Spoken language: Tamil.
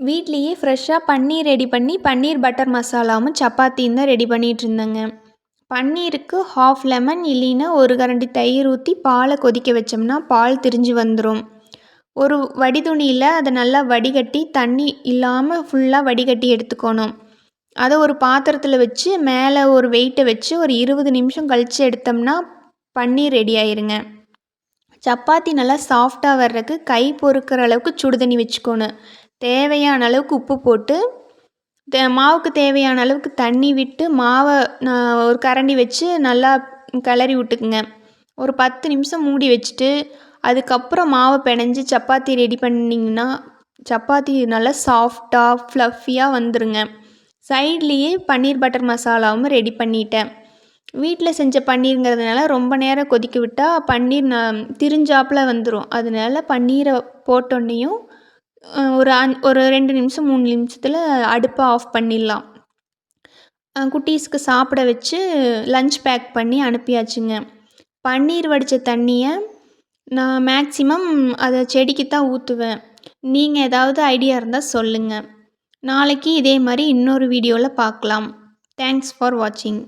வீட்லேயே ஃப்ரெஷ்ஷாக பன்னீர் ரெடி பண்ணி பன்னீர் பட்டர் மசாலாவும் சப்பாத்தியும் தான் ரெடி பண்ணிகிட்ருந்தேங்க. பன்னீருக்கு ஹாஃப் லெமன் இல்லைன்னா ஒரு கரண்டி தயிர் ஊற்றி பாலை கொதிக்க வச்சோம்னா பால் திரிஞ்சு வந்துடும். ஒரு வடிதுணியில் அதை நல்லா வடிகட்டி தண்ணி இல்லாமல் ஃபுல்லாக வடிகட்டி எடுத்துக்கணும். அதை ஒரு பாத்திரத்தில் வச்சு மேலே ஒரு வெயிட்டை வச்சு ஒரு 20 நிமிஷம் கழித்து எடுத்தோம்னா பன்னீர் ரெடி ஆயிருங்க. சப்பாத்தி நல்லா சாஃப்டாக வர்றதுக்கு கை பொறுக்கிற அளவுக்கு சுடுதண்ணி வச்சுக்கணும். தேவையான அளவுக்கு உப்பு போட்டு மாவுக்கு தேவையான அளவுக்கு தண்ணி விட்டு மாவை ஒரு கரண்டி வச்சு நல்லா கிளறி விட்டுக்குங்க. ஒரு 10 நிமிஷம் மூடி வச்சுட்டு அதுக்கப்புறம் மாவை பிணைஞ்சி சப்பாத்தி ரெடி பண்ணிங்கன்னா சப்பாத்தி நல்லா சாஃப்டாக ஃப்ளஃபியாக வந்துடுங்க. சைட்லேயே பன்னீர் பட்டர் மசாலாவும் ரெடி பண்ணிட்டேன். வீட்டில் செஞ்ச பன்னீருங்கிறதுனால ரொம்ப நேரம் கொதிக்க விட்டால் பன்னீர் திரிஞ்சாப்பில் வந்துடும். அதனால பன்னீரை போட்டோன்னையும் ஒரு 2 நிமிஷம் 3 நிமிஷத்தில் அடுப்பை ஆஃப் பண்ணிடலாம். குட்டீஸ்க்கு சாப்பிட வச்சு லஞ்ச் பேக் பண்ணி அனுப்பியாச்சுங்க. பன்னீர் வடித்த தண்ணியை நான் மேக்ஸிமம் அதை செடிக்கு தான் ஊற்றுவேன். நீங்கள் ஏதாவது ஐடியா இருந்தால் சொல்லுங்கள். நாளைக்கு இதே மாதிரி இன்னொரு வீடியோவில் பார்க்கலாம். தேங்க்ஸ் ஃபார் வாட்சிங்.